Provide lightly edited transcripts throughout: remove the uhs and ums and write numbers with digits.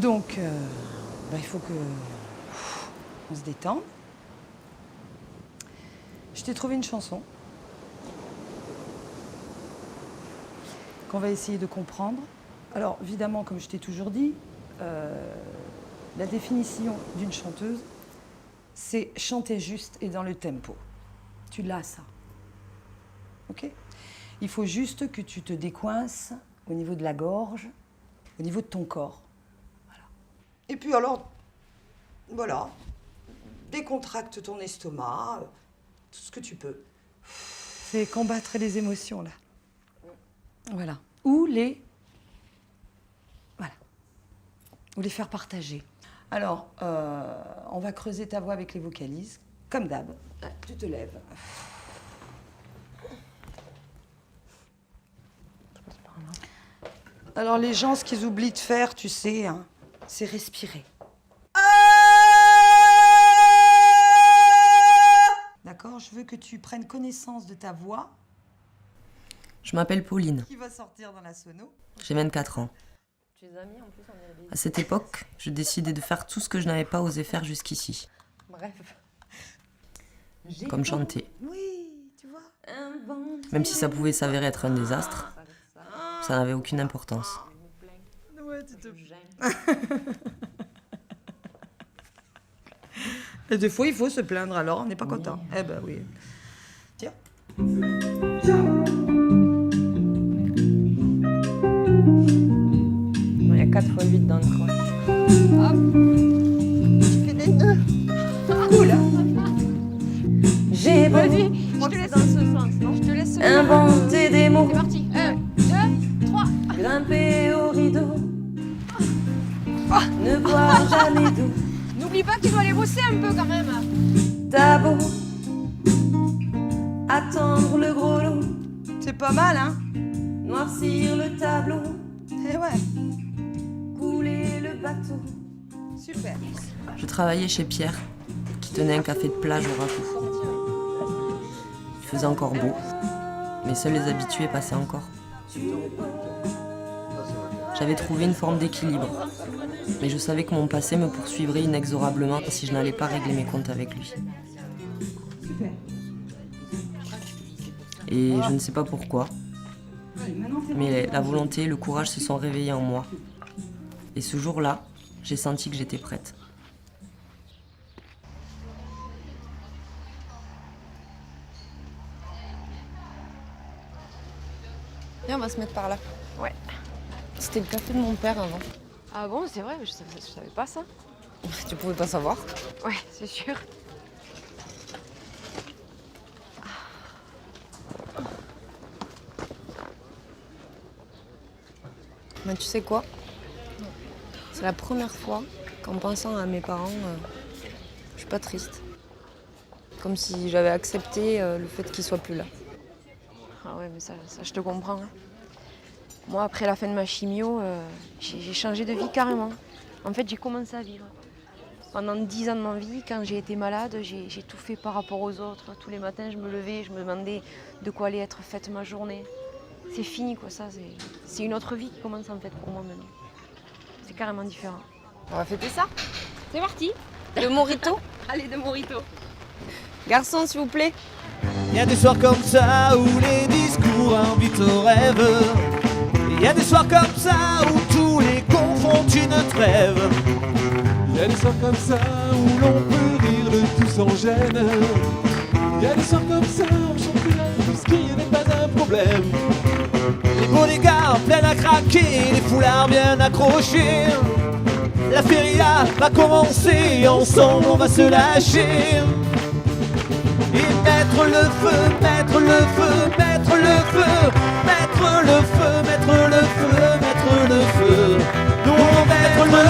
Donc, il faut que on se détende. Je t'ai trouvé une chanson qu'on va essayer de comprendre. Alors, évidemment, comme je t'ai toujours dit, la définition d'une chanteuse, c'est chanter juste et dans le tempo. Tu l'as, ça. OK ? Il faut juste que tu te décoinces au niveau de la gorge, au niveau de ton corps. Voilà. Et puis alors, voilà, décontracte ton estomac, tout ce que tu peux. C'est combattre les émotions, là. Voilà. Ou les faire partager. Alors, on va creuser ta voix avec les vocalises, comme d'hab. Tu te lèves. Alors, les gens, ce qu'ils oublient de faire, tu sais, hein, c'est respirer. D'accord ? Je veux que tu prennes connaissance de ta voix. Je m'appelle Pauline. Qui va sortir dans la sono. J'ai 24 ans. À cette époque, je décidais de faire tout ce que je n'avais pas osé faire jusqu'ici. Bref. Comme chanter. Oui, tu vois. Même si ça pouvait s'avérer être un désastre, ça n'avait aucune importance. Ouais, tu te... Et des fois, il faut se plaindre, alors on n'est pas content. Eh ben oui. Tiens. Il y a 4 x 8 dans le coin. Hop. Tu fais des nœuds. Cool. J'ai beau Je te laisse dans ce sens, non ? Je te laisse inventer des mots, C'est parti. 1, 2, 3. grimper au rideau, ne boire jamais d'eau. N'oublie pas que tu dois aller bosser un peu quand même. T'as beau attendre le gros lot, C'est pas mal, hein? noircir le tableau, Eh ouais, couler le bateau. super. Je travaillais chez Pierre, qui tenait un café de plage au Racou. Il faisait encore beau, mais seuls les habitués passaient encore. J'avais trouvé une forme d'équilibre, mais je savais que mon passé me poursuivrait inexorablement si je n'allais pas régler mes comptes avec lui. Et je ne sais pas pourquoi, mais la volonté et le courage se sont réveillés en moi. Et ce jour-là, j'ai senti que j'étais prête. Viens, on va se mettre par là. Ouais. C'était le café de mon père avant. Ah bon, c'est vrai, je savais pas ça. Tu pouvais pas savoir. Ouais, c'est sûr. Mais tu sais quoi ? C'est la première fois qu'en pensant à mes parents, je suis pas triste. Comme si j'avais accepté le fait qu'ils soient plus là. Ah ouais, mais ça je te comprends. Hein. Moi, après la fin de ma chimio, j'ai changé de vie carrément. En fait, j'ai commencé à vivre. Pendant 10 ans de ma vie, quand j'ai été malade, j'ai tout fait par rapport aux autres. Tous les matins, je me levais, je me demandais de quoi allait être faite ma journée. C'est fini, quoi, ça. C'est une autre vie qui commence, en fait, pour moi, maintenant. C'est carrément différent. On va fêter ça ? C'est parti. Le morito ? Allez, de morito. Garçon, s'il vous plaît. Il y a des soirs comme ça où les discours invitent au rêve. Il y a des soirs comme ça où tous les cons font une trêve. Il y a des soirs comme ça où l'on peut rire de tout sans gêne. Il y a des soirs comme ça où on chante plus tout ce qui n'est pas un problème. Les bodyguards pleins à craquer, les foulards bien accrochés. La feria va commencer, ensemble on va se lâcher. Et mettre le feu, mettre le feu, mettre le feu, mettre le feu, mettre le feu, mettre le feu. Nous on va mettre le feu.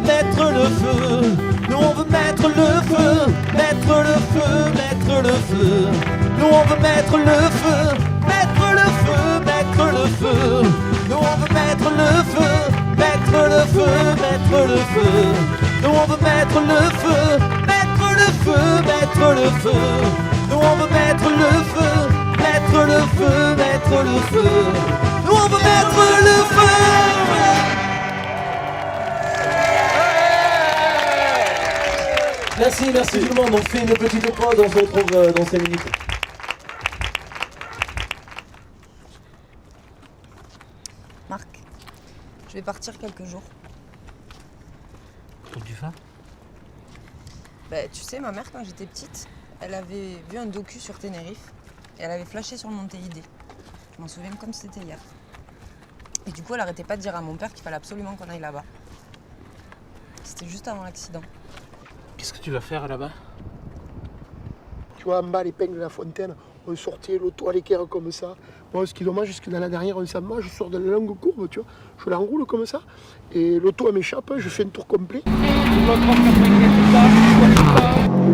Mettre le feu, nous on veut mettre le feu, mettre le feu, mettre le feu, nous on veut mettre le feu, mettre le feu, mettre le feu. Nous on veut mettre le feu, mettre le feu, mettre le feu. Nous on veut mettre le feu, mettre le feu, mettre le feu. Nous on veut mettre le feu, mettre le feu, mettre le feu. Nous on veut mettre le feu. Merci tout le monde. On fait une petite pause, on se retrouve dans 5 minutes. Marc, je vais partir quelques jours. Où tu vas? Tu sais, ma mère, quand j'étais petite, elle avait vu un docu sur Tenerife et elle avait flashé sur le Monte Ide. Je m'en souviens comme si c'était hier. Et du coup, elle arrêtait pas de dire à mon père qu'il fallait absolument qu'on aille là-bas. C'était juste avant l'accident. Qu'est-ce que tu vas faire là-bas? Tu vois, en bas, l'épingle de la fontaine, on sortait l'auto à l'équerre comme ça. Moi, ce qui est dommage, c'est que dans la dernière, on s'en va, je sors de la longue courbe, tu vois. Je l'enroule comme ça. Et l'auto, elle m'échappe, je fais un tour complet.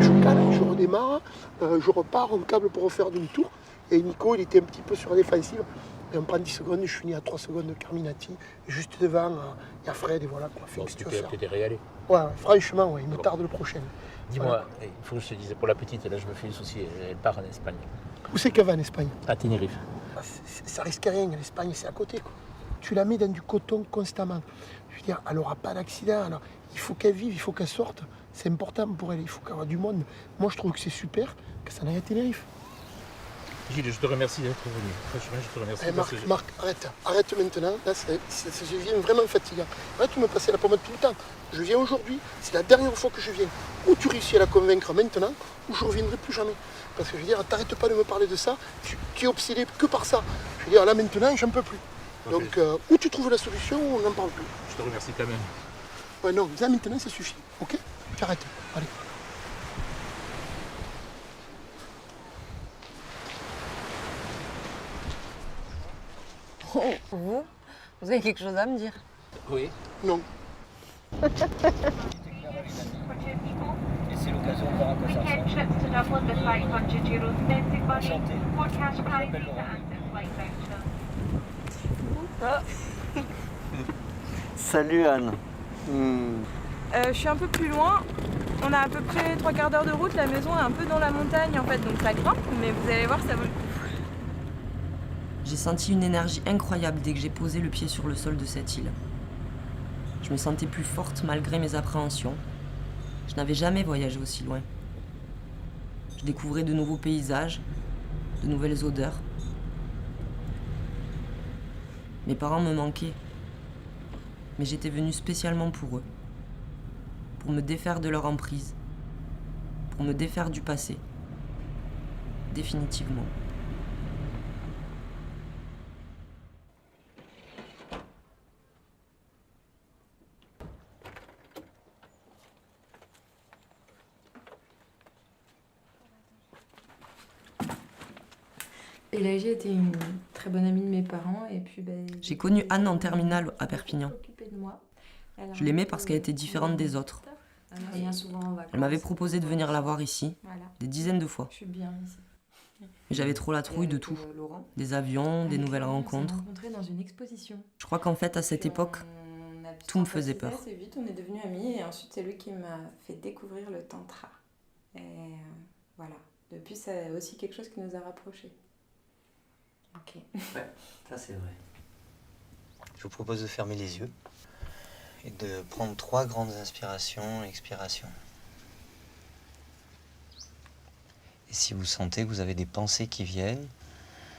Je cale, je redémarre, je repars, on câble pour refaire demi-tour. Et Nico, il était un petit peu sur la défensive. Et on prend 10 secondes, je finis à 3 secondes de Carminati. Et juste devant, il y a Fred, et voilà, quoi. Qu'est-ce que tu veux faire? T'es régalé. Ouais, franchement, ouais, il me tarde le prochain. Dis-moi, Voilà. il faut que je te dise, pour la petite, là je me fais le souci, elle part en Espagne. Où c'est qu'elle va en Espagne? À Tenerife. Ça risque rien, l'Espagne c'est à côté, quoi. Tu la mets dans du coton constamment. Je veux dire, elle n'aura pas d'accident. Alors, il faut qu'elle vive, il faut qu'elle sorte. C'est important pour elle, il faut qu'elle ait du monde. Moi, je trouve que c'est super que ça n'aille à Tenerife. Gilles, je te remercie d'être venu. Franchement, je te remercie. Marc, arrête maintenant. Là, je viens vraiment fatigué. Arrête de me passer la pommade tout le temps. Je viens aujourd'hui, c'est la dernière fois que je viens. Ou tu réussis à la convaincre maintenant, ou je ne reviendrai plus jamais. Parce que je veux dire, t'arrêtes pas de me parler de ça, tu es obsédé que par ça. Je veux dire, là maintenant, j'en peux plus. Donc, ou tu trouves la solution, ou on n'en parle plus. Je te remercie quand même. Ouais, non, là maintenant, ça suffit. Ok? Tu arrêtes. Allez. Vous avez quelque chose à me dire? Oui. Non. Et c'est l'occasion de voir à quoi ça ressemble. Enchanté. Salut Anne. Je suis un peu plus loin. On a à peu près 3 quarts d'heure de route. La maison est un peu dans la montagne en fait, donc ça grimpe, mais vous allez voir, ça vaut le coup. J'ai senti une énergie incroyable dès que j'ai posé le pied sur le sol de cette île. Je me sentais plus forte malgré mes appréhensions. Je n'avais jamais voyagé aussi loin. Je découvrais de nouveaux paysages, de nouvelles odeurs. Mes parents me manquaient, mais j'étais venue spécialement pour eux, pour me défaire de leur emprise, pour me défaire du passé, définitivement. Pélagie était une très bonne amie de mes parents et puis J'ai connu Anne en terminale à Perpignan. de moi. Je l'aimais parce qu'elle était différente des autres. Elle m'avait proposé de venir la voir ici, des dizaines de fois. Je suis bien ici. Mais j'avais trop la trouille de tout. Des avions, des nouvelles rencontres. Dans une exposition. Je crois qu'en fait, à cette époque, tout me faisait peur. Assez vite, on est devenus amis et ensuite c'est lui qui m'a fait découvrir le tantra. Et voilà. Depuis, c'est aussi quelque chose qui nous a rapprochés. Ok. Ouais, ça c'est vrai. Je vous propose de fermer les yeux et de prendre 3 grandes inspirations et expirations. Et si vous sentez que vous avez des pensées qui viennent,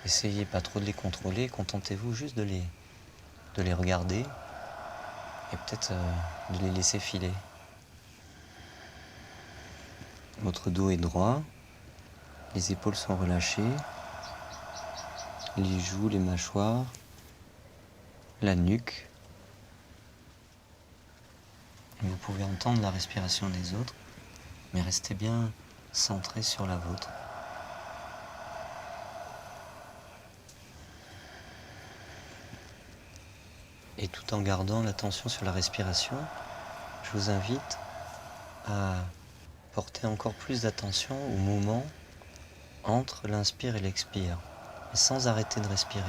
essayez pas trop de les contrôler, contentez-vous juste de les regarder et peut-être de les laisser filer. Votre dos est droit, les épaules sont relâchées, les joues, les mâchoires, la nuque. Et vous pouvez entendre la respiration des autres, mais restez bien centré sur la vôtre. Et tout en gardant l'attention sur la respiration, je vous invite à porter encore plus d'attention au moment entre l'inspire et l'expire, mais sans arrêter de respirer.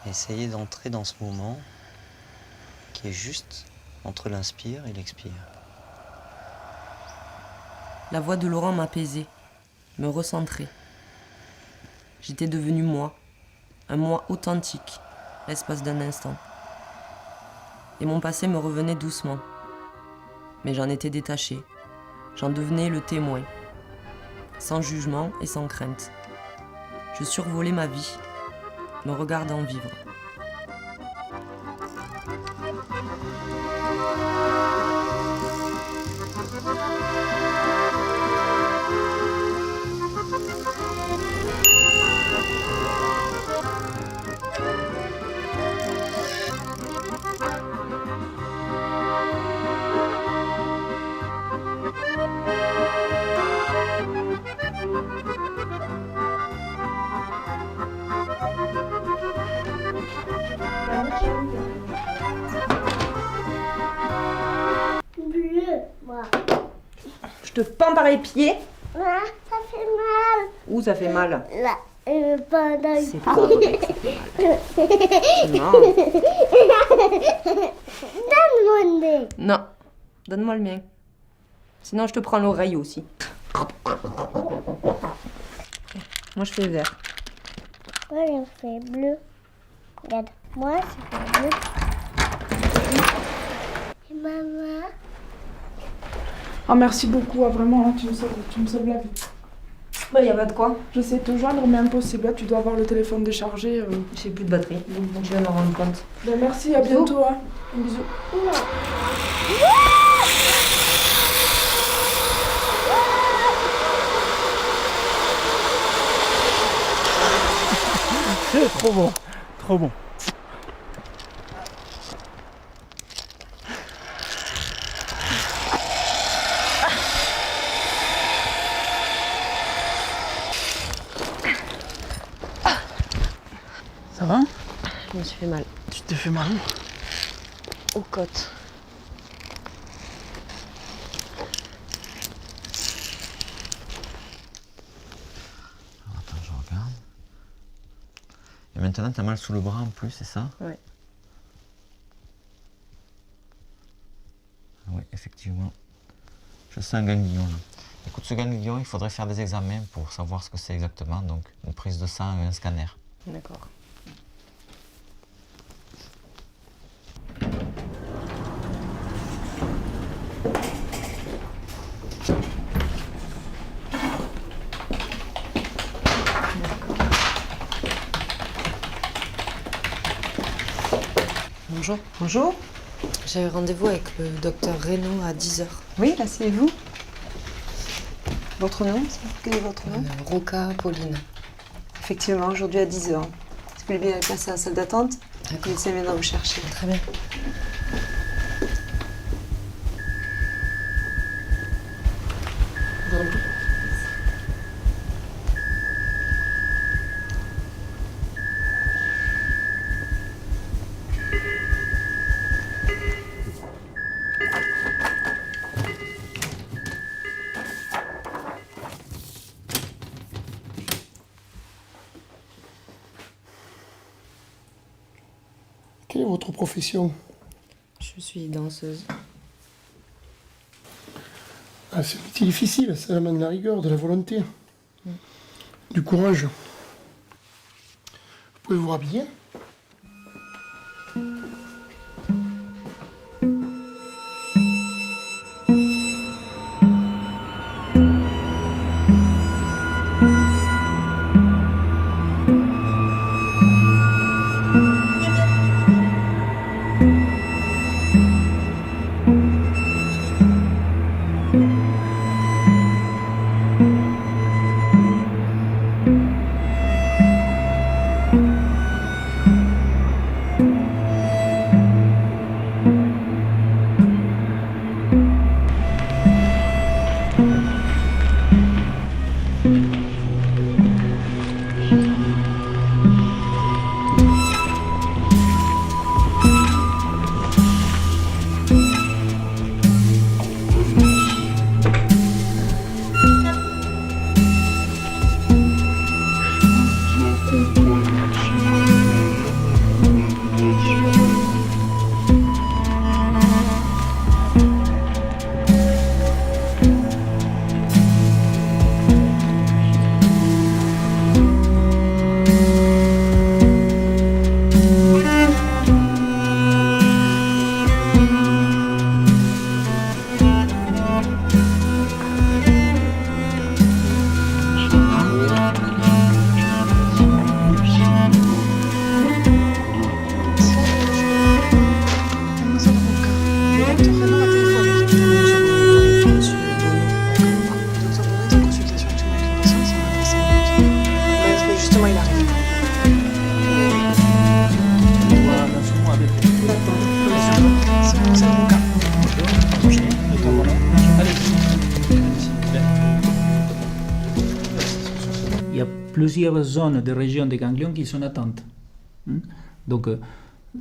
Et essayez d'entrer dans ce moment qui est juste entre l'inspire et l'expire. La voix de Laurent m'apaisait, me recentrait. J'étais devenue moi, un moi authentique, l'espace d'un instant. Et mon passé me revenait doucement. Mais j'en étais détachée. J'en devenais le témoin, sans jugement et sans crainte. Je survolais ma vie, me regardant vivre. Bleu, moi. Je te pends par les pieds. Ah, ça fait mal. Où ça fait mal? Là, pendant le C'est pas vrai que ça fait mal. Non. Donne mon nez. Non. Donne-moi le mien. Sinon, je te prends l'oreille aussi. Moi, je fais vert. Moi, je fais bleu. Regarde, moi, c'est fait bleu. Et maman? Ah, merci beaucoup, vraiment, tu me sauves la vie. Bah, y a pas de quoi. J'essaie de te joindre, mais impossible. Là, tu dois avoir le téléphone déchargé. J'ai plus de batterie, donc je vais m'en rendre compte. Ben, merci, à bientôt. Hein. Bisous. C'est trop bon, trop bon. Ça va? Je me suis fait mal. Tu t'es fait mal où? Aux côtes. Attends, je regarde. Et maintenant, t'as mal sous le bras en plus, c'est ça? Ouais. Oui, effectivement. Je sens un ganglion là. Écoute, ce ganglion, il faudrait faire des examens pour savoir ce que c'est exactement. Donc, une prise de sang et un scanner. D'accord. Bonjour. Bonjour. J'avais rendez-vous avec le docteur Reynaud à 10h. Oui, asseyez-vous. Votre nom, quel est votre nom? Roca Pauline. Effectivement, aujourd'hui à 10h. Si vous voulez bien passer à la salle d'attente, le médecin viendra vous chercher. Très bien. Quelle est votre profession? Je suis danseuse. Ah, c'est un métier difficile, ça demande de la rigueur, de la volonté, du courage. Vous pouvez vous rhabiller? il y a plusieurs zones de régions des ganglions qui sont atteintes. Donc,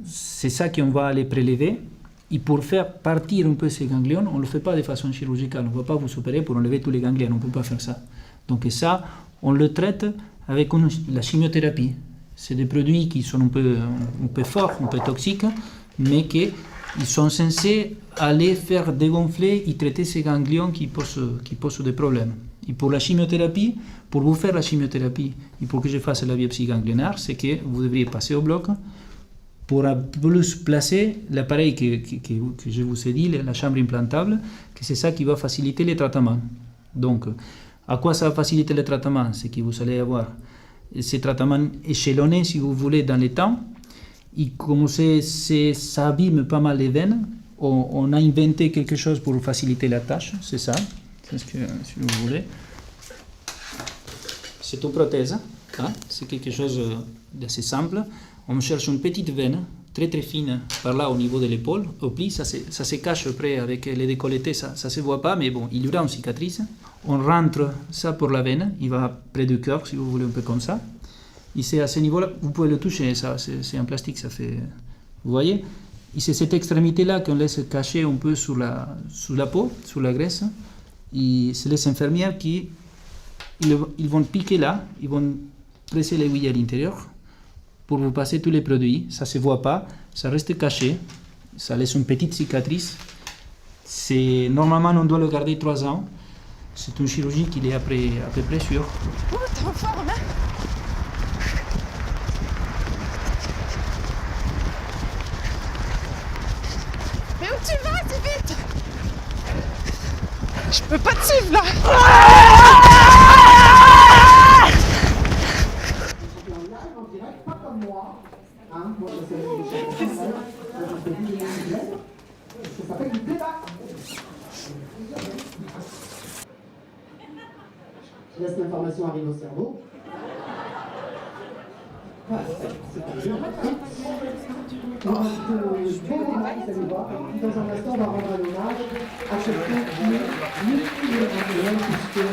c'est ça qu'on va aller prélever. Et pour faire partir un peu ces ganglions, on ne le fait pas de façon chirurgicale. On ne va pas vous opérer pour enlever tous les ganglions. On ne peut pas faire ça. Donc, ça, on le traite avec la chimiothérapie. C'est des produits qui sont un peu forts, un peu toxiques, mais qui sont censés aller faire dégonfler et traiter ces ganglions qui posent des problèmes. Et pour la chimiothérapie, pour vous faire la chimiothérapie et pour que je fasse la biopsie ganglionnaire, c'est que vous devriez passer au bloc pour plus placer l'appareil que je vous ai dit, la chambre implantable, que c'est ça qui va faciliter les traitements. Donc, à quoi ça va faciliter le traitement? C'est que vous allez avoir ces traitements échelonnés, si vous voulez, dans le temps. Et comme ça abîme pas mal les veines, on a inventé quelque chose pour faciliter la tâche, c'est ça, c'est ce que, si vous voulez. C'est une prothèse, hein? C'est quelque chose d'assez simple. On cherche une petite veine, très très fine, par là au niveau de l'épaule, au pli, ça se cache après avec les décolletés, ça ne se voit pas, mais bon, il y aura une cicatrice. On rentre ça pour la veine, il va près du cœur, si vous voulez, un peu comme ça. Et c'est à ce niveau-là, vous pouvez le toucher, ça, c'est en plastique, ça fait... Vous voyez? Et c'est cette extrémité-là qu'on laisse cacher un peu sous la peau, sous la graisse. Et c'est les infirmières qui ils vont piquer là, ils vont presser l'aiguille à l'intérieur pour vous passer tous les produits. Ça ne se voit pas, ça reste caché, ça laisse une petite cicatrice. Normalement, on doit le garder 3 ans. C'est une chirurgie qui est à peu près sûre. Oh, t'es en forme, hein? Mais où tu vas, si vite? Je peux pas te suivre, là! Je laisse l'information arriver au cerveau. Voilà, c'est pas bien. Dans un instant, on va rendre un hommage à quelqu'un qui est multi-européen, puisque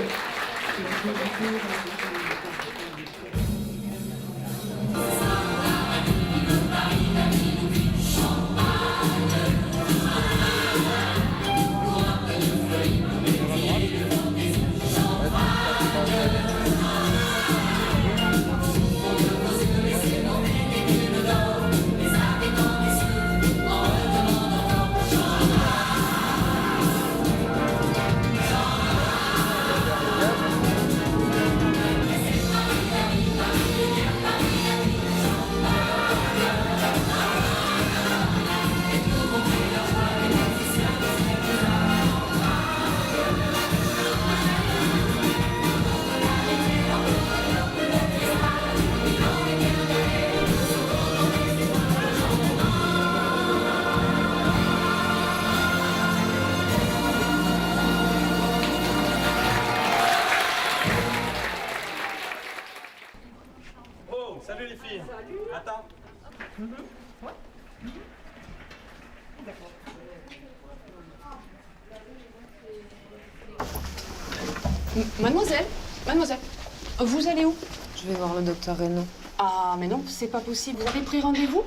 Salut les filles. Salut. Attends. Mademoiselle, vous allez où? Je vais voir le docteur Reynaud. Ah, mais non, c'est pas possible. Vous avez pris rendez-vous?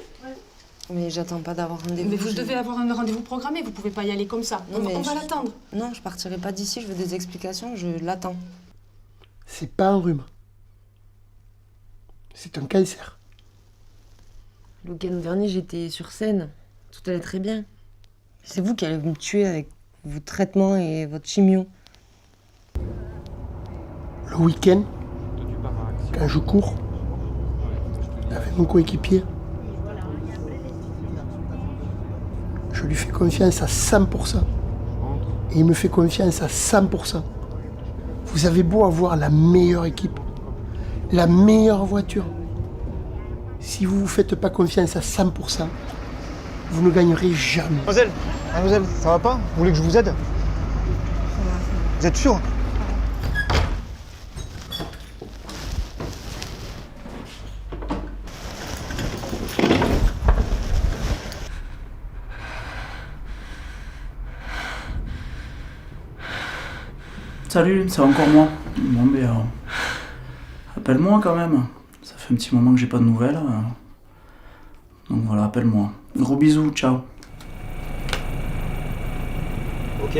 Mais j'attends pas d'avoir rendez-vous. Mais vous devez avoir un rendez-vous programmé, vous pouvez pas y aller comme ça. Non, on va l'attendre. Non, je partirai pas d'ici, je veux des explications, je l'attends. c'est pas un rhume. C'est un cancer. Le week-end dernier, j'étais sur scène. Tout allait très bien. C'est vous qui allez me tuer avec vos traitements et votre chimio. Le week-end, quand je cours avec mon coéquipier, je lui fais confiance à 100%. Et il me fait confiance à 100%. Vous avez beau avoir la meilleure équipe, la meilleure voiture. Si vous ne vous faites pas confiance à 100%, vous ne gagnerez jamais. Mademoiselle, ça va pas? Vous voulez que je vous aide? Vous êtes sûr? Salut, c'est encore moi. Bon, mais appelle-moi quand même. Ça fait un petit moment que j'ai pas de nouvelles. Donc voilà, appelle-moi. Gros bisous, ciao. Ok.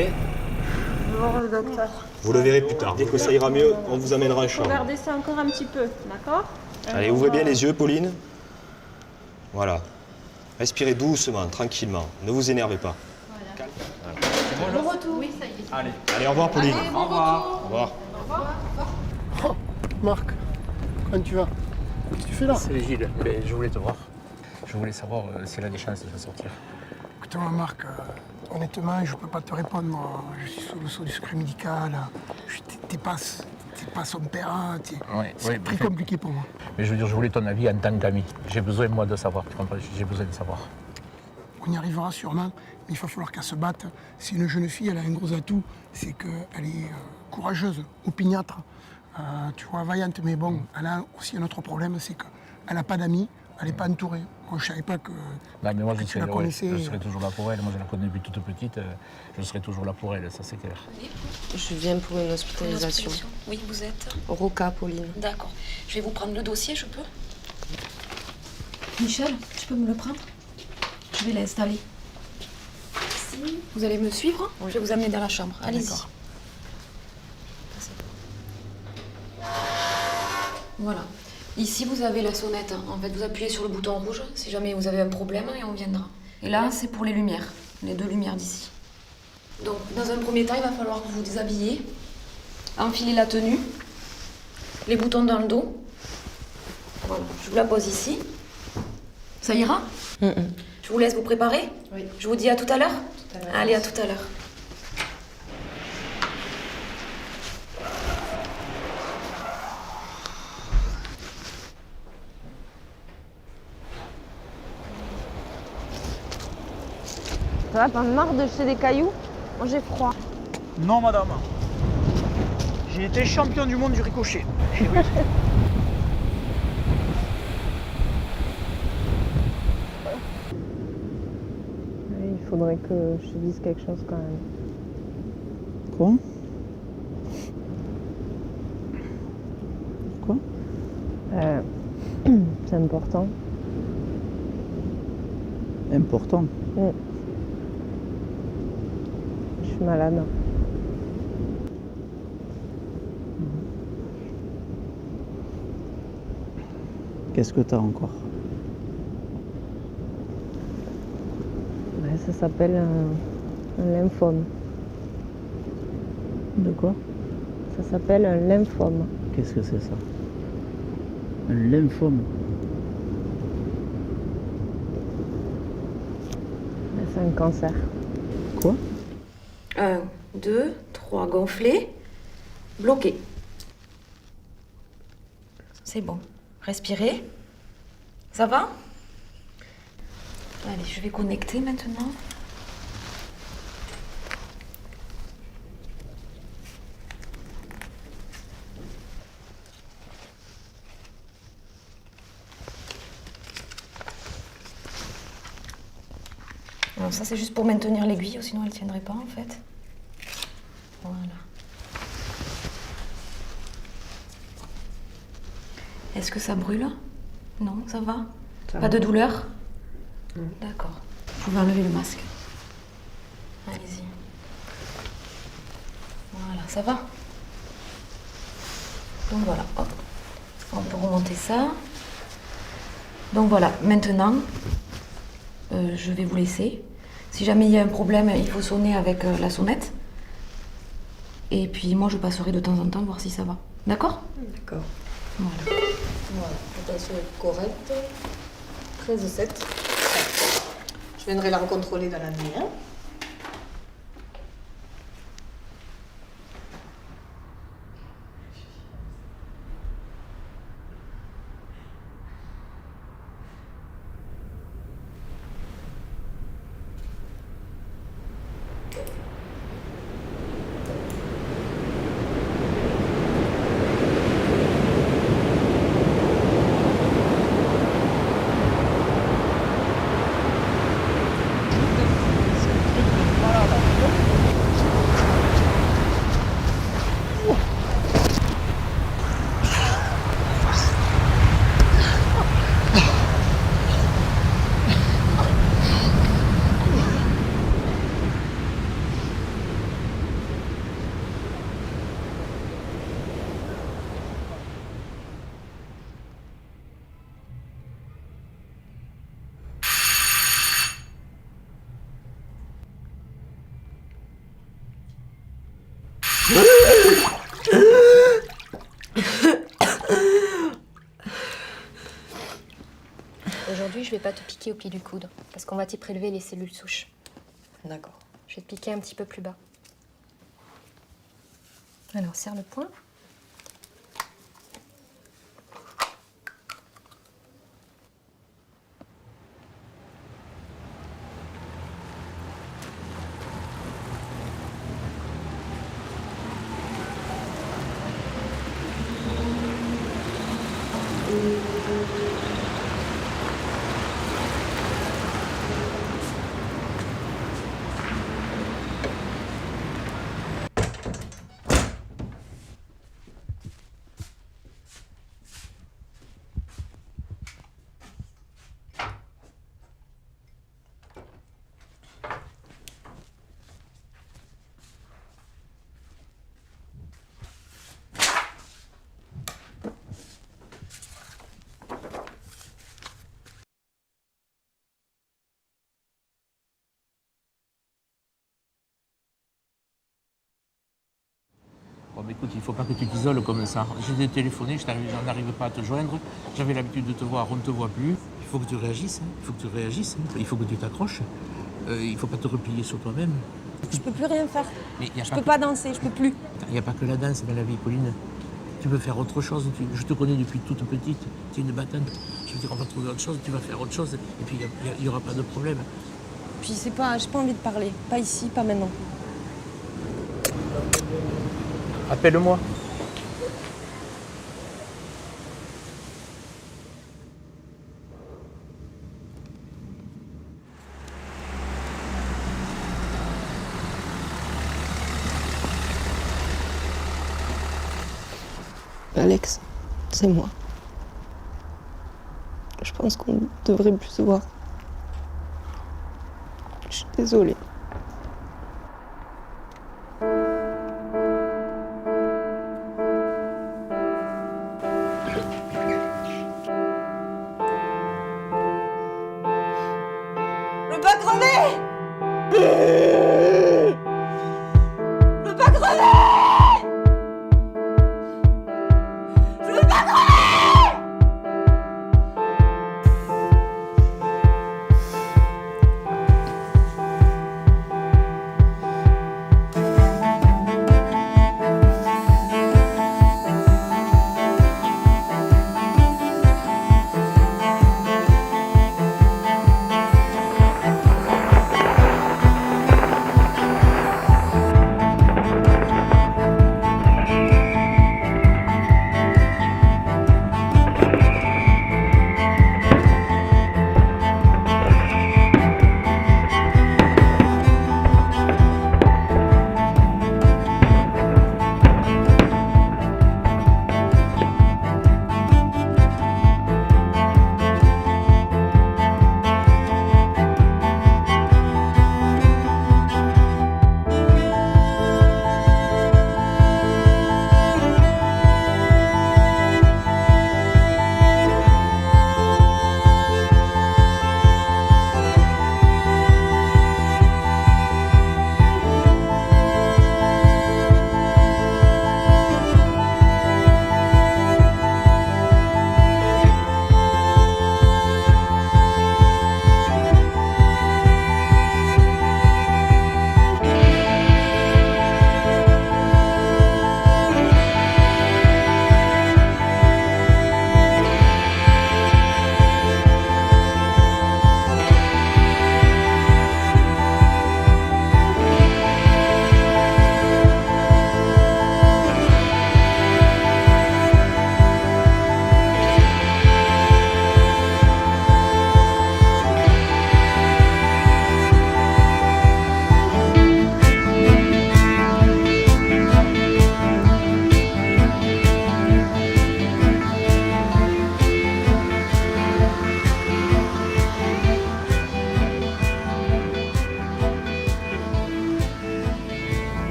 Bonjour le docteur. Vous le verrez plus tard. Dès que ça ira mieux, on vous amènera en chambre. Regardez ça encore un petit peu, d'accord? Allez, ouvrez bien les yeux, Pauline. Voilà. Respirez doucement, tranquillement. Ne vous énervez pas. Bon retour. Oui, ça y est. Allez, au revoir, Pauline. Allez, bon retour. Au revoir. Au revoir. Oh, Marc, comment tu vas? Qu'est-ce que tu fais là? C'est Gilles, mais je voulais te voir. Je voulais savoir s'il a des chances de sortir. Écoute-moi Marc, honnêtement, je peux pas te répondre, moi. Je suis sous le sceau du secret médical. T'es pas son père, hein, c'est très compliqué pour moi. Mais je veux dire, je voulais ton avis en tant qu'ami. J'ai besoin, moi, de savoir. Tu comprends? J'ai besoin de savoir. On y arrivera sûrement, mais il va falloir qu'elle se batte. C'est une jeune fille, elle a un gros atout, c'est qu'elle est courageuse, opiniâtre, tu vois, vaillante, mais bon, elle a aussi un autre problème, c'est qu'elle n'a pas d'amis, elle n'est pas entourée. Moi, je ne savais pas que, mais moi, tu la connaissais. Je serai toujours là pour elle. Moi, je la connais depuis toute petite. Je serai toujours là pour elle, ça c'est clair. Je viens pour une hospitalisation. Oui, vous êtes Roca, Pauline. D'accord. Je vais vous prendre le dossier, je peux? Michel, tu peux me le prendre? Je vais l'installer. Ici. Vous allez me suivre? Je vais vous amener dans la chambre. Allez-y. Voilà. Ici, vous avez la sonnette. En fait, vous appuyez sur le bouton rouge si jamais vous avez un problème et on viendra. Et là, c'est pour les lumières. Les 2 lumières d'ici. Donc, dans un premier temps, il va falloir que vous vous déshabillez, enfiler la tenue, les boutons dans le dos. Voilà, je vous la pose ici. Ça ira? Je vous laisse vous préparer? Oui. Je vous dis à tout à l'heure? Allez, à tout à l'heure. Ça va, t'en as marre de jeter des cailloux? Moi j'ai froid. Non, madame. J'ai été champion du monde du ricochet. Eh oui. Il faudrait que je te dise quelque chose quand même. Quoi? Quoi? C'est important. Important? Je suis malade. Qu'est-ce que t'as encore? Ça s'appelle un lymphome. De quoi? Ça s'appelle un lymphome. Qu'est-ce que c'est ça? Un lymphome? C'est un cancer. Quoi? 1, 2, 3, gonflé, bloqué. C'est bon. Respirez. Ça va? Allez, je vais connecter maintenant. Alors ça c'est juste pour maintenir l'aiguille, sinon elle ne tiendrait pas en fait. Voilà. Est-ce que ça brûle? Non, ça va? Pas de douleur? D'accord. Vous pouvez enlever le masque. Allez-y. Voilà, ça va? Donc voilà, hop. On peut remonter ça. Donc voilà, maintenant, je vais vous laisser. Si jamais il y a un problème, il faut sonner avec la sonnette. Et puis moi, je passerai de temps en temps voir si ça va. D'accord? D'accord. Voilà. Voilà, la tension est correcte. 13,7. Je viendrai la recontrôler dans la nuit. Hein. prévu, je vais pas te piquer au pied du coude, parce qu'on va t'y prélever les cellules souches. D'accord. Je vais te piquer un petit peu plus bas. Alors, serre le poing. Bon, mais écoute, il ne faut pas que tu t'isoles comme ça. J'ai téléphoné, j'en n'arrive pas à te joindre. J'avais l'habitude de te voir, on ne te voit plus. Il faut que tu réagisses, hein. Il faut que tu réagisses, hein. Il faut que tu t'accroches. Il ne faut pas te replier sur toi-même. Je peux plus rien faire. Mais Je peux pas danser, je peux plus. Il n'y a pas que la danse dans la vie, Pauline. Tu peux faire autre chose. Je te connais depuis toute petite. Tu es une battante. Je veux dire, on va trouver autre chose, tu vas faire autre chose. Et puis, il n'y aura pas de problème. Puis j'ai pas envie de parler. Pas ici, pas maintenant. Appelle-moi. Alex, c'est moi. Je pense qu'on devrait plus se voir. Je suis désolée. Je veux pas crever! Je veux pas crever! Je veux pas crever!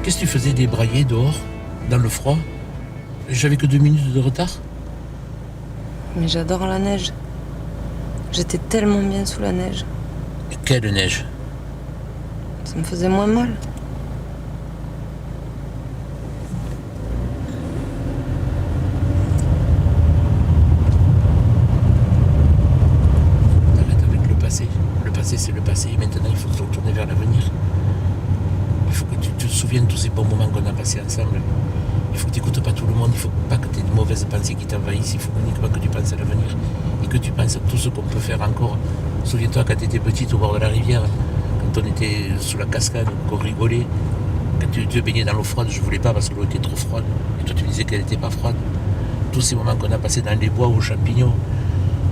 Qu'est-ce que tu faisais débrailler dehors, dans le froid? J'avais que 2 minutes de retard. Mais j'adore la neige. J'étais tellement bien sous la neige. Quelle neige? Ça me faisait moins mal. il ne faut pas que tu aies de mauvaises pensées qui t'envahissent, il faut uniquement que tu penses à l'avenir et que tu penses à tout ce qu'on peut faire encore. Souviens-toi quand tu étais petite au bord de la rivière, quand on était sous la cascade, qu'on rigolait, quand tu te baignais dans l'eau froide, je ne voulais pas parce que l'eau était trop froide, et toi tu disais qu'elle n'était pas froide. Tous ces moments qu'on a passés dans les bois aux champignons,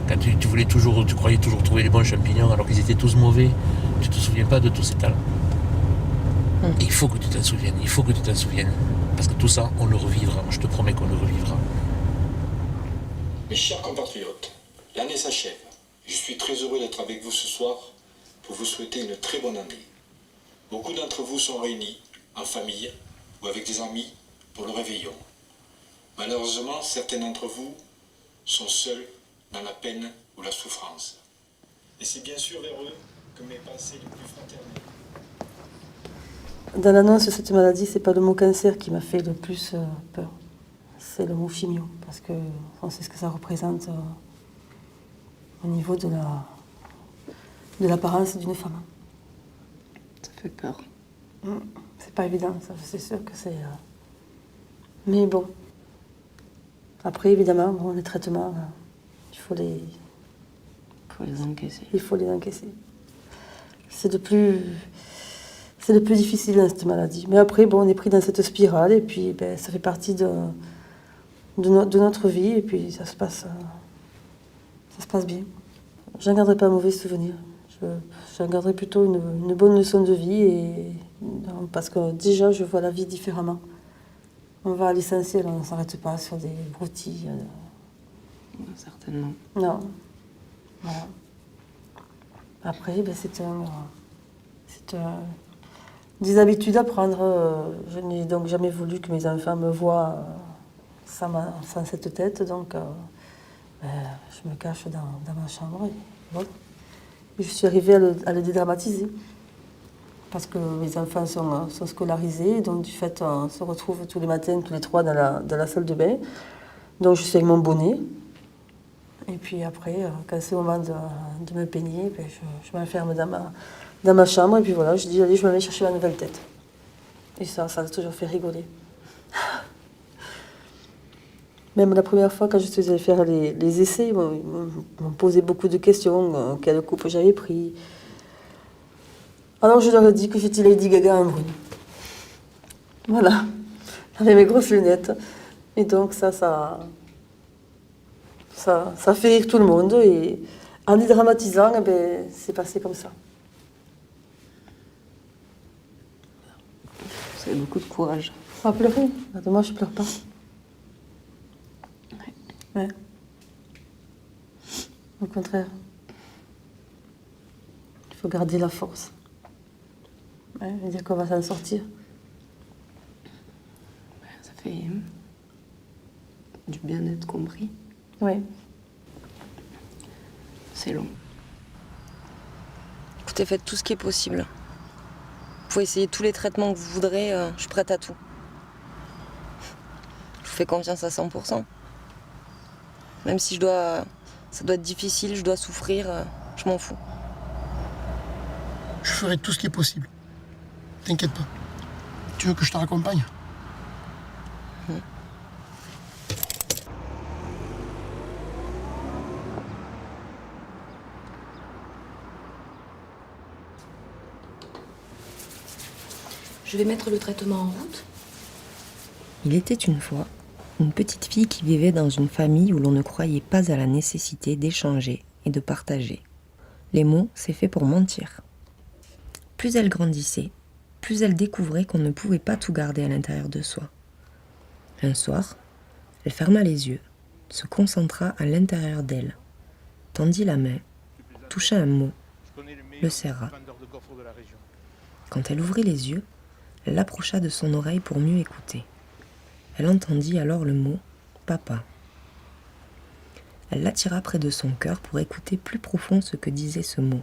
quand tu voulais toujours, tu croyais toujours trouver les bons champignons alors qu'ils étaient tous mauvais, tu ne te souviens pas de tous ces temps-là. Et il faut que tu t'en souviennes, il faut que tu t'en souviennes. Parce que tout ça, on le revivra. Je te promets qu'on le revivra. Mes chers compatriotes, l'année s'achève. Je suis très heureux d'être avec vous ce soir pour vous souhaiter une très bonne année. Beaucoup d'entre vous sont réunis, en famille ou avec des amis, pour le réveillon. Malheureusement, certains d'entre vous sont seuls dans la peine ou la souffrance. Et c'est bien sûr vers eux que mes pensées les plus fraternelles. Dans l'annonce de cette maladie, c'est pas le mot cancer qui m'a fait le plus peur. C'est le mot chimio, parce que on sait ce que ça représente au niveau de l'apparence d'une femme. Ça fait peur. C'est pas évident, ça, c'est sûr que c'est... Mais bon. Après, évidemment, bon, les traitements, il faut les encaisser. Il faut les encaisser. C'est le plus difficile dans cette maladie. Mais après, bon, on est pris dans cette spirale et puis ben, ça fait partie de notre vie et puis ça se passe bien. Je n'en garderai pas un mauvais souvenir. J'en garderai plutôt une bonne leçon de vie parce que déjà, je vois la vie différemment. On va à l'essentiel, on ne s'arrête pas sur des broutilles. Certainement. Non. Voilà. Après, ben, c'est des habitudes à prendre. Je n'ai donc jamais voulu que mes enfants me voient sans cette tête, donc je me cache dans ma chambre. Et voilà. Et je suis arrivée à le dédramatiser. Parce que mes enfants sont scolarisés, donc du fait, on se retrouve tous les matins, tous les trois, dans la salle de bain. Donc je suis avec mon bonnet. Et puis après, quand c'est le moment de me peigner, ben, je m'enferme dans ma chambre. Et puis voilà, je dis, allez, je me mets chercher ma nouvelle tête. Et ça a toujours fait rigoler. Même la première fois, quand je suis allée faire les essais, ils m'ont posé beaucoup de questions. Quelle coupe j'avais pris. Alors je leur ai dit que j'étais Lady Gaga en brune. Voilà, avec mes grosses lunettes. Et donc ça fait rire tout le monde. Et en dédramatisant, eh ben, c'est passé comme ça. Vous avez beaucoup de courage. Faut pas pleurer. Moi, je pleure pas. Ouais. Au contraire. Il faut garder la force. Ouais, dire qu'on va s'en sortir. Ça fait du bien-être compris. Oui. C'est long. Écoutez, faites tout ce qui est possible. Vous pouvez essayer tous les traitements que vous voudrez, je suis prête à tout. Je vous fais confiance à 100%. Même si ça doit être difficile, je dois souffrir, je m'en fous. Je ferai tout ce qui est possible. T'inquiète pas. Tu veux que je te raccompagne ? Je vais mettre le traitement en route. Il était une fois une petite fille qui vivait dans une famille où l'on ne croyait pas à la nécessité d'échanger et de partager. Les mots, c'est fait pour mentir. Plus elle grandissait, plus elle découvrait qu'on ne pouvait pas tout garder à l'intérieur de soi. Un soir, elle ferma les yeux, se concentra à l'intérieur d'elle, tendit la main, toucha un mot, le serra. Quand elle ouvrit les yeux, elle l'approcha de son oreille pour mieux écouter. Elle entendit alors le mot « papa ». Elle l'attira près de son cœur pour écouter plus profond ce que disait ce mot.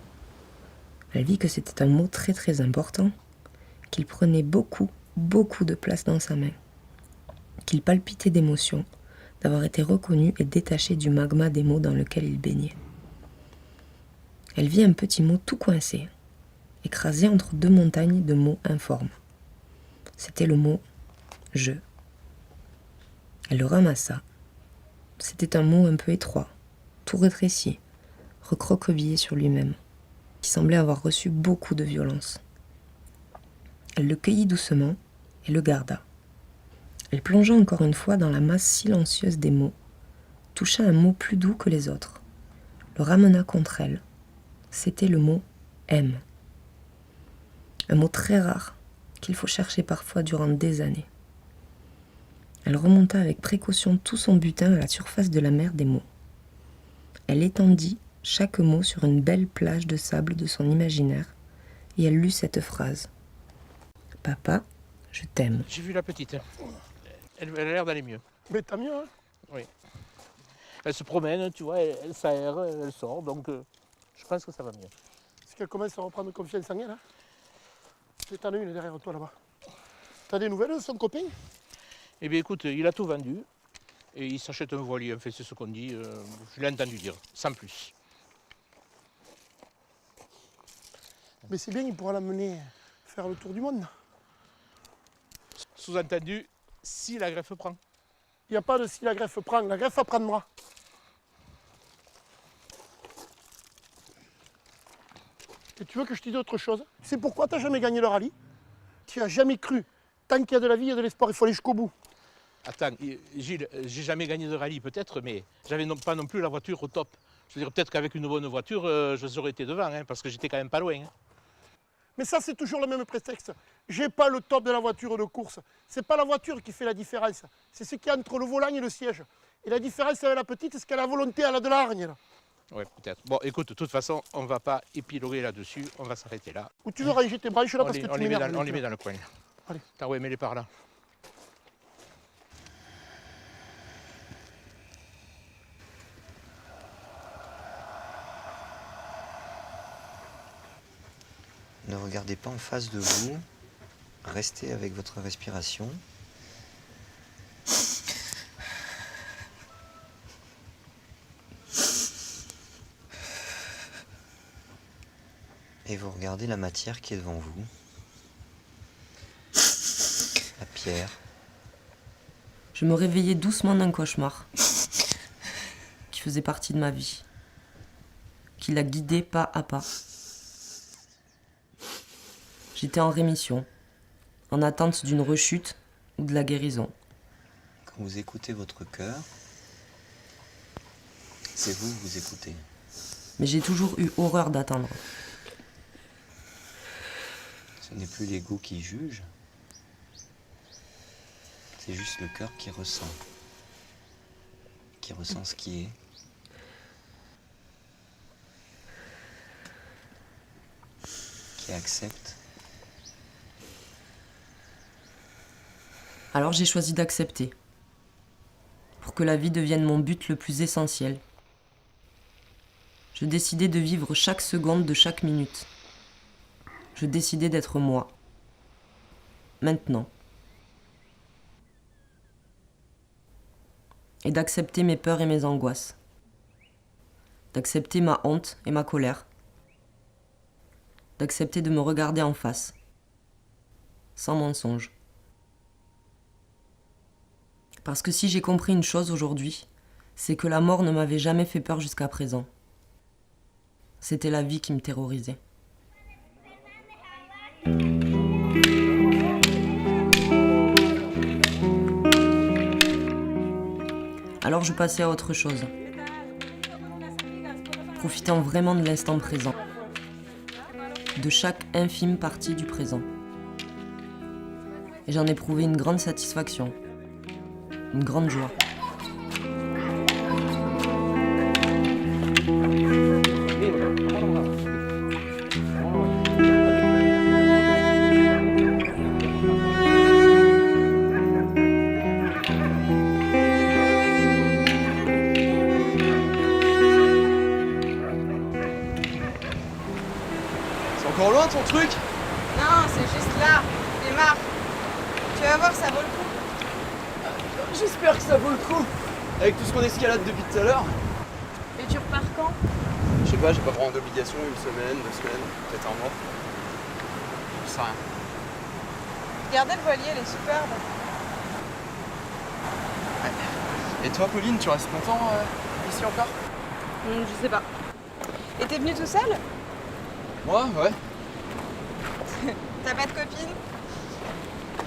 Elle vit que c'était un mot très très important, qu'il prenait beaucoup, beaucoup de place dans sa main, qu'il palpitait d'émotion, d'avoir été reconnu et détaché du magma des mots dans lequel il baignait. Elle vit un petit mot tout coincé, écrasé entre deux montagnes de mots informes. C'était le mot « je ». Elle le ramassa. C'était un mot un peu étroit, tout rétréci, recroquevillé sur lui-même, qui semblait avoir reçu beaucoup de violence. Elle le cueillit doucement et le garda. Elle plongea encore une fois dans la masse silencieuse des mots, toucha un mot plus doux que les autres, le ramena contre elle. C'était le mot « aime ». Un mot très rare qu'il faut chercher parfois durant des années. Elle remonta avec précaution tout son butin à la surface de la mer des mots. Elle étendit chaque mot sur une belle plage de sable de son imaginaire et elle lut cette phrase. « Papa, je t'aime. » J'ai vu la petite. Elle a l'air d'aller mieux. Mais t'as mieux, hein? Oui. Elle se promène, tu vois, elle s'aère, elle sort, donc je pense que ça va mieux. Est-ce qu'elle commence à reprendre confiance en elle, hein? T'en as une derrière toi là-bas. T'as des nouvelles de son copain? Eh bien écoute, il a tout vendu et il s'achète un voilier, enfin c'est ce qu'on dit, je l'ai entendu dire, sans plus. Mais c'est bien, il pourra l'amener faire le tour du monde. Sous-entendu, si la greffe prend. Il n'y a pas de si la greffe prend, la greffe apprendra. Et tu veux que je te dise autre chose? C'est pourquoi tu n'as jamais gagné le rallye? Tu n'y as jamais cru. Tant qu'il y a de la vie, il y a de l'espoir, il faut aller jusqu'au bout. Attends, Gilles, j'ai jamais gagné de rallye peut-être, mais j'avais pas non plus la voiture au top. Je veux dire, peut-être qu'avec une bonne voiture, je serais été devant, hein, parce que j'étais quand même pas loin. Hein. Mais ça, c'est toujours le même prétexte. J'ai pas le top de la voiture de course. C'est pas la voiture qui fait la différence. C'est ce qu'il y a entre le volant et le siège. Et la différence avec la petite, c'est qu'elle a la volonté, elle a de la hargne, là. Ouais, peut-être. Bon, écoute, de toute façon, on va pas épiloguer là-dessus, on va s'arrêter là. Ou tu veux ranger tes branches là parce que tu m'énerves. On les met dans le coin. Allez. T'as ouais, mets-les par là. Ne regardez pas en face de vous, restez avec votre respiration. Et vous regardez la matière qui est devant vous. La pierre. Je me réveillais doucement d'un cauchemar qui faisait partie de ma vie, qui la guidait pas à pas. J'étais en rémission, en attente d'une rechute ou de la guérison. Quand vous écoutez votre cœur, c'est vous que vous écoutez. Mais j'ai toujours eu horreur d'attendre. Ce n'est plus l'ego qui juge, c'est juste le cœur qui ressent ce qui est. Qui accepte. Alors j'ai choisi d'accepter, pour que la vie devienne mon but le plus essentiel. Je décidais de vivre chaque seconde de chaque minute. Je décidais d'être moi. Maintenant. Et d'accepter mes peurs et mes angoisses. D'accepter ma honte et ma colère. D'accepter de me regarder en face. Sans mensonge. Parce que si j'ai compris une chose aujourd'hui, c'est que la mort ne m'avait jamais fait peur jusqu'à présent. C'était la vie qui me terrorisait. Alors je passais à autre chose, profitant vraiment de l'instant présent, de chaque infime partie du présent. Et j'en ai éprouvé une grande satisfaction, une grande joie. Encore loin ton truc? Non, c'est juste là. Démarre. Tu vas voir, ça vaut le coup. J'espère que ça vaut le coup. Avec tout ce qu'on escalade depuis tout à l'heure. Et tu repars quand? Je sais pas, j'ai pas vraiment d'obligation, une semaine, 2 semaines, peut-être un mois. Je sais rien. Regardez le voilier, elle est superbe. Ouais. Et toi, Pauline, tu restes longtemps ici encore? Je sais pas. Et t'es venue tout seul? Moi, ouais. T'as pas de copine?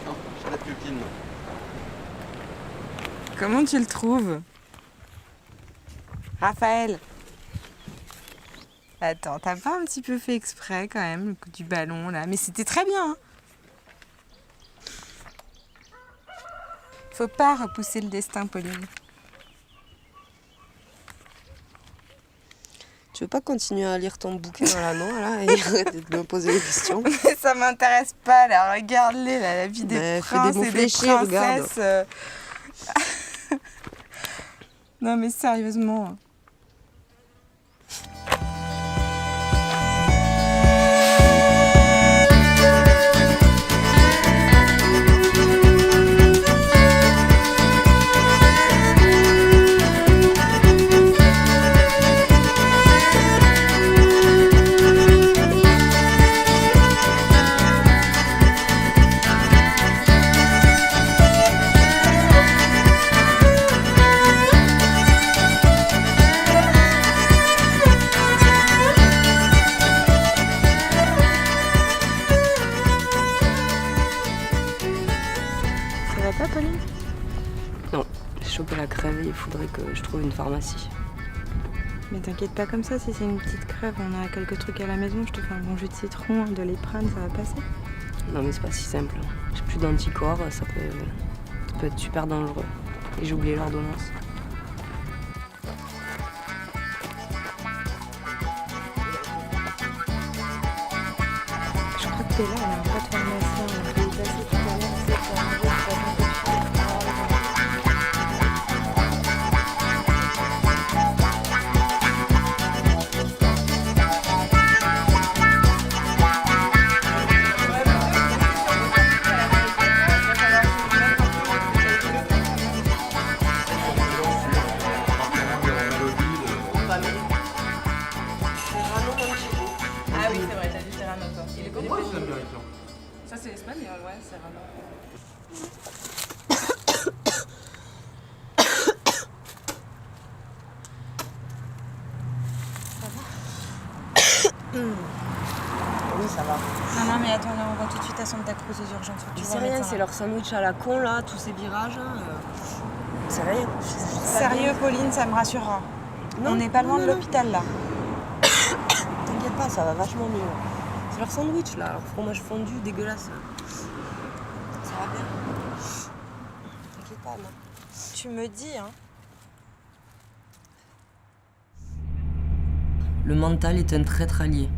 Non, j'ai pas de copine. Comment tu le trouves? Raphaël? Attends, t'as pas un petit peu fait exprès quand même, le coup du ballon là? Mais c'était très bien, hein. Faut pas repousser le destin, Pauline. Tu veux pas continuer à lire ton bouquin dans la noix là et arrêter de me poser des questions? Mais ça m'intéresse pas là, regarde-les là, la vie des princes et des princesses. Non mais sérieusement. Choper la crève et il faudrait que je trouve une pharmacie. Mais t'inquiète pas comme ça, si c'est une petite crève, on a quelques trucs à la maison, je te fais un bon jus de citron, de l'éprane, ça va passer. Non mais c'est pas si simple. J'ai plus d'anticorps, ça peut être super dangereux. Et j'ai oublié l'ordonnance. Je crois que t'es là, on a un pote pharmacien, on peut y passer tout à l'heure, c'est pour un jour, ça va. Ah oui, c'est vrai, t'as dit Serrano toi. Il est connu. Moi, c'est américain. Ça, c'est espagnol, ouais, Serrano. Oui, ça va. Non, mais attends, là, on va tout de suite à Santa Cruz aux urgences. C'est rien, c'est leur sandwich à la con là, tous ces virages. C'est rien. Sérieux, Pauline, ça me rassurera. On n'est pas loin de l'hôpital là. T'inquiète pas, ça va vachement mieux. C'est leur sandwich là, leur fromage fondu dégueulasse. Ça va bien. T'inquiète pas, non. Tu me dis, hein. Le mental est un traître allié.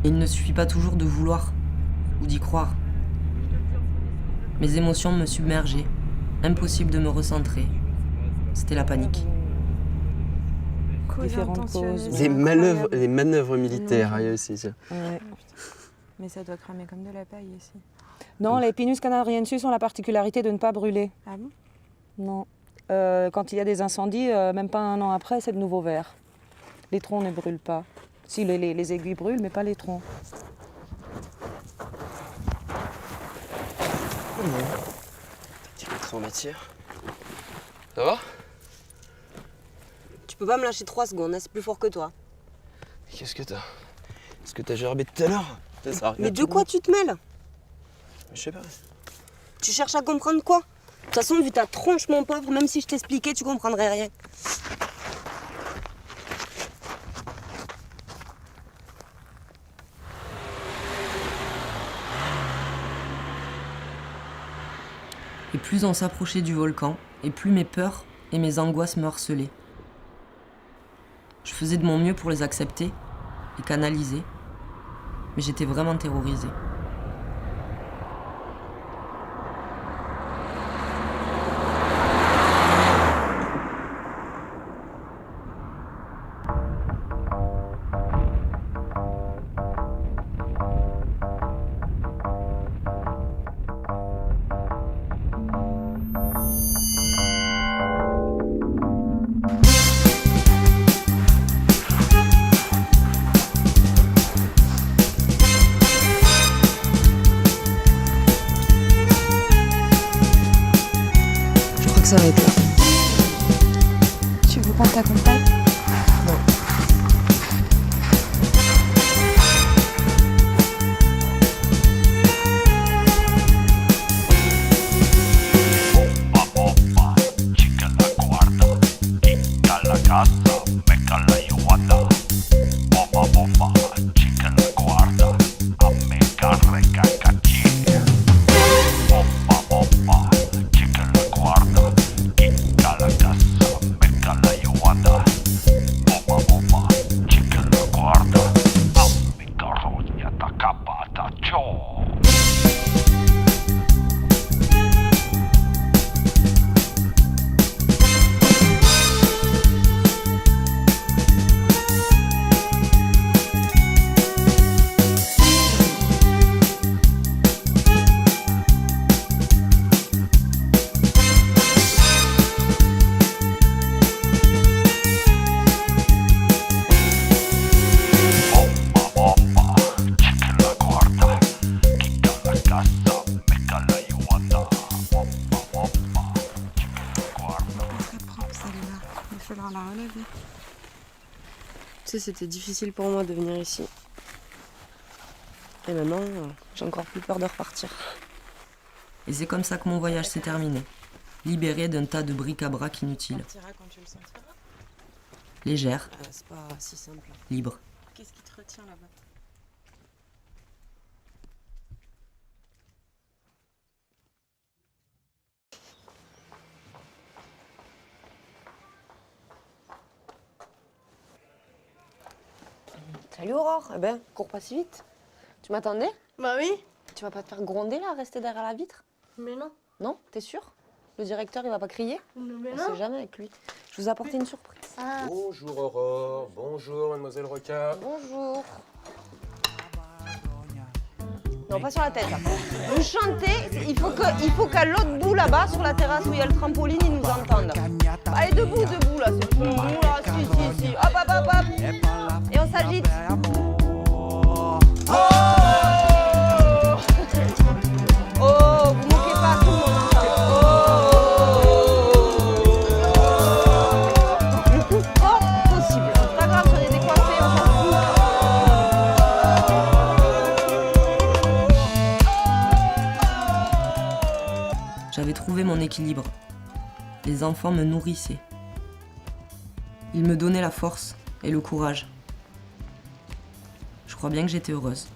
Et il ne suffit pas toujours de vouloir ou d'y croire. Mes émotions me submergeaient. Impossible de me recentrer. C'était la panique. Différentes causes. Les manœuvres militaires, il y a aussi ça. Ouais. Mais ça doit cramer comme de la paille ici. Non, les Pinus canariensis ont la particularité de ne pas brûler. Ah bon? Non. Quand il y a des incendies, même pas un an après, c'est de nouveau vert. Les troncs ne brûlent pas. Si, les aiguilles brûlent, mais pas les troncs. Tu veux trop en matière. Ça va? Tu peux pas me lâcher 3 secondes, hein, c'est plus fort que toi. Qu'est-ce que t'as? Est-ce que t'as gerbé tout à l'heure? Mais de quoi tu te mêles? Je sais pas. Tu cherches à comprendre quoi? De toute façon, vu ta tronche, mon pauvre, même si je t'expliquais, tu comprendrais rien. Et plus on s'approchait du volcan, et plus mes peurs et mes angoisses me harcelaient. Je faisais de mon mieux pour les accepter et canaliser, mais j'étais vraiment terrorisée. que ça va être là. Tu veux qu'on t'accompagne? Non. Tu sais, c'était difficile pour moi de venir ici. Et maintenant, j'ai encore plus peur de repartir. Et c'est comme ça que mon voyage s'est terminé. Libérée d'un tas de bric-à-brac inutiles. Légère. C'est pas si simple. Libre. Qu'est-ce qui te retient là-bas? Salut Aurore. Eh ben, cours pas si vite. Tu m'attendais? Bah oui. Tu vas pas te faire gronder là, rester derrière la vitre? Mais non. Non? T'es sûr? Le directeur, il va pas crier? Mais On non. sait jamais avec lui. Je vous ai apporté une surprise. Ah. Bonjour Aurore, bonjour mademoiselle Roca. Bonjour. Non, pas sur la tête. Là. Vous chantez, il faut qu'à l'autre bout là-bas, sur la terrasse où il y a le trampoline, ils nous entendent. Allez, debout là, c'est bon. Là, si. Hop, hop, hop, hop. Et on s'agite. Oh, vous moquez pas, tout le monde entend. Le plus fort possible. C'est pas grave, on est décoiffés, on s'en fout. J'avais trouvé mon équilibre. Les enfants me nourrissaient. Ils me donnaient la force et le courage. Je crois bien que j'étais heureuse.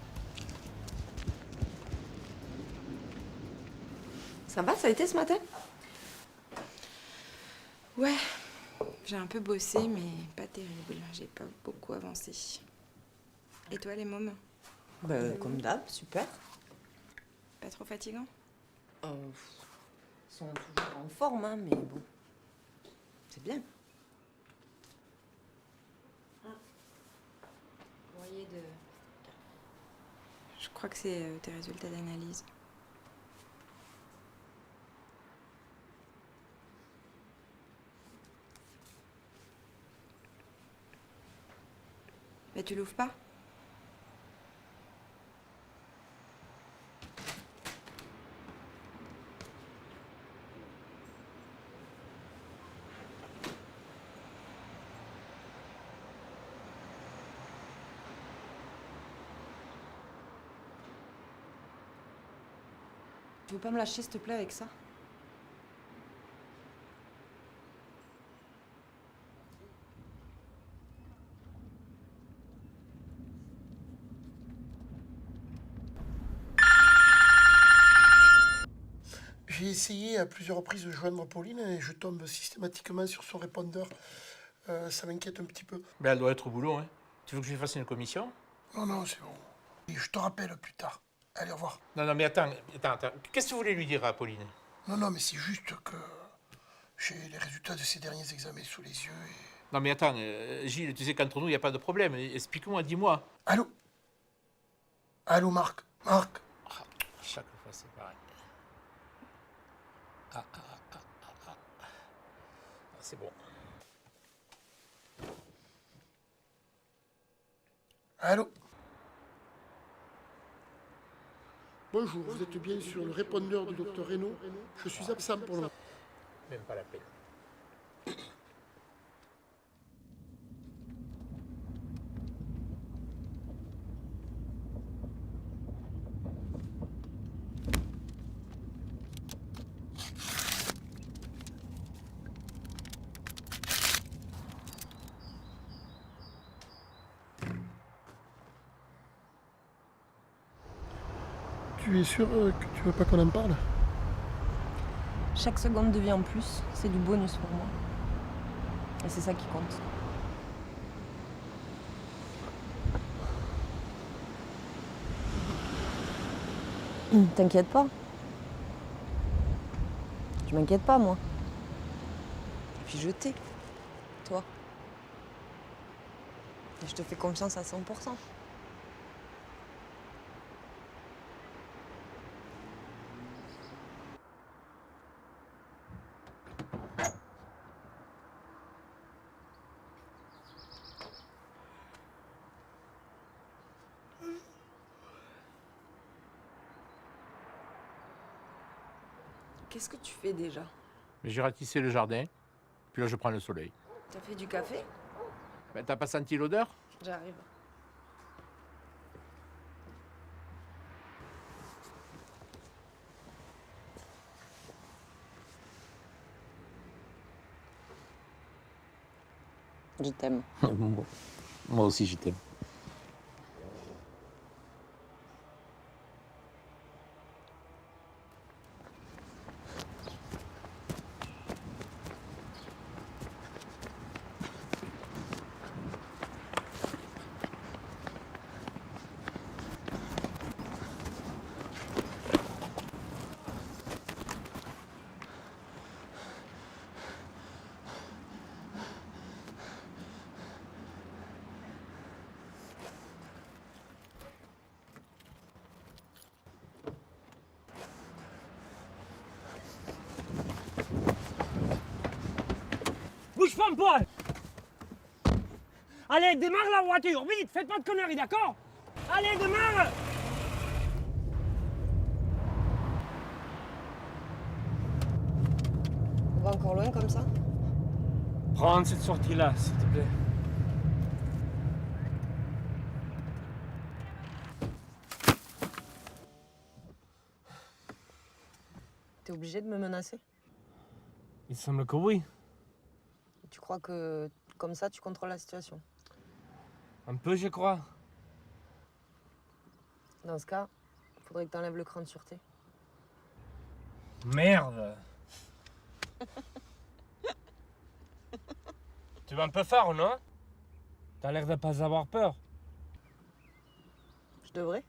Ça va, ça a été ce matin? Ouais, j'ai un peu bossé, mais pas terrible. J'ai pas beaucoup avancé. Et toi, les mômes? Comme d'hab, super. Pas trop fatigant? Ils sont toujours en forme, hein, mais bon. C'est bien. Je crois que c'est tes résultats d'analyse. Mais tu l'ouvres pas? Tu veux pas me lâcher, s'il te plaît, avec ça? J'ai essayé à plusieurs reprises de joindre Pauline et je tombe systématiquement sur son répondeur. Ça m'inquiète un petit peu. Ben, elle doit être au boulot, hein. Tu veux que je lui fasse une commission? Non, c'est bon. Et je te rappelle plus tard. Allez, au revoir. Non, mais attends. Qu'est-ce que tu voulais lui dire à Pauline? Non, mais c'est juste que j'ai les résultats de ces derniers examens sous les yeux et... Non, mais attends, Gilles, tu sais qu'entre nous, il n'y a pas de problème. Explique-moi, dis-moi. Allô, Marc. Chaque fois, c'est pareil. C'est bon. Allô. Bonjour, vous êtes bien sur le répondeur du docteur Reynaud. Je suis absent pour le moment. Même pas la peine. Tu es sûr que tu veux pas qu'on en parle? Chaque seconde de vie en plus, c'est du bonus pour moi. Et c'est ça qui compte. T'inquiète pas. Je m'inquiète pas, moi. Et puis je t'ai, toi. Et je te fais confiance à 100%. Qu'est-ce que tu fais déjà? Mais j'ai ratissé le jardin, puis là je prends le soleil. T'as fait du café? Ben, t'as pas senti l'odeur? J'arrive. Je t'aime. Moi aussi je t'aime. Bouge pas un poil! Allez, démarre la voiture, vite, faites pas de conneries, d'accord? Allez, démarre! On va encore loin comme ça? Prends cette sortie-là, s'il te plaît. T'es obligé de me menacer? Il semble que oui. Tu crois que comme ça, tu contrôles la situation? Un peu, je crois. Dans ce cas, il faudrait que t'enlèves le cran de sûreté. Merde! Tu vas un peu fort, non? T'as l'air de pas avoir peur. Je devrais?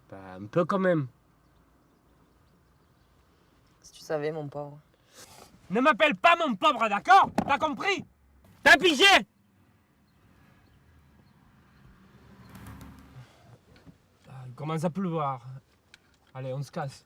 Bah, un peu quand même. Si tu savais, mon pauvre. Ne m'appelle pas mon pauvre, d'accord? T'as compris? T'as pigé? Il commence à pleuvoir. Allez, on se casse.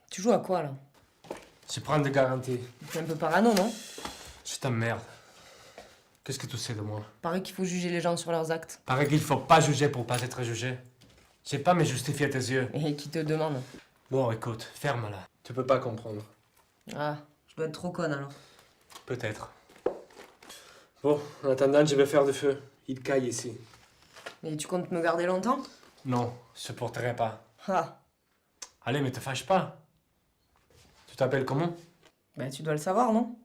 Tu joues à quoi, là? Je prends des garanties. T'es un peu parano, non? Je t'emmerde. Qu'est-ce que tu sais de moi? Paraît qu'il faut juger les gens sur leurs actes. Paraît qu'il faut pas juger pour pas être jugé. J'ai pas me justifier à tes yeux. Et qui te demande? Bon, écoute, ferme-la. Tu peux pas comprendre. Ah, je dois être trop conne alors. Peut-être. Bon, en attendant, je vais faire du feu. Il caille ici. Mais tu comptes me garder longtemps? Non, je supporterai pas. Ah. Allez, mais te fâche pas. Tu t'appelles comment? Ben, tu dois le savoir, non?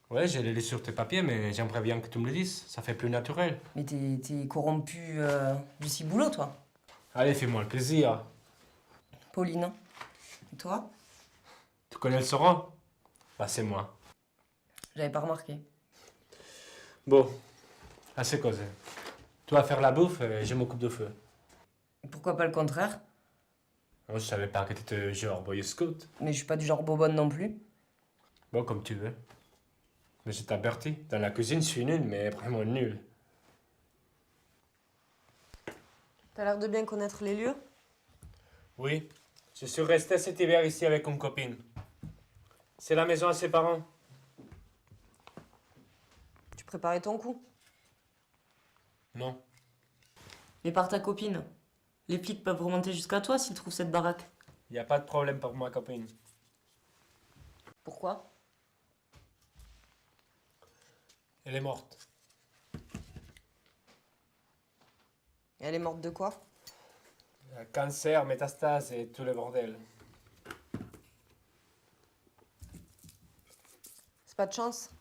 Ouais, j'ai les lu sur tes papiers, mais j'aimerais bien que tu me le dises. Ça fait plus naturel. Mais t'es corrompu du ciboulot, toi. Allez, fais-moi le plaisir. Pauline. Et toi? Tu connais le Sora? Bah, c'est moi. J'avais pas remarqué. Bon, assez causé. Tu vas faire la bouffe et je m'occupe de feu. Pourquoi pas le contraire? Moi, je savais pas que t'étais genre Boy Scout. Mais je suis pas du genre bobonne non plus. Bon, comme tu veux. Mais je t'avertis, dans la cuisine, je suis nul, mais vraiment nul. T'as l'air de bien connaître les lieux? Oui, je suis resté cet hiver ici avec une copine. C'est la maison à ses parents. Tu préparais ton coup? Non. Mais par ta copine. Les flics peuvent remonter jusqu'à toi s'ils trouvent cette baraque. Y a pas de problème pour ma copine. Pourquoi? Elle est morte. Elle est morte de quoi? Cancer, métastase et tout le bordel. C'est pas de chance?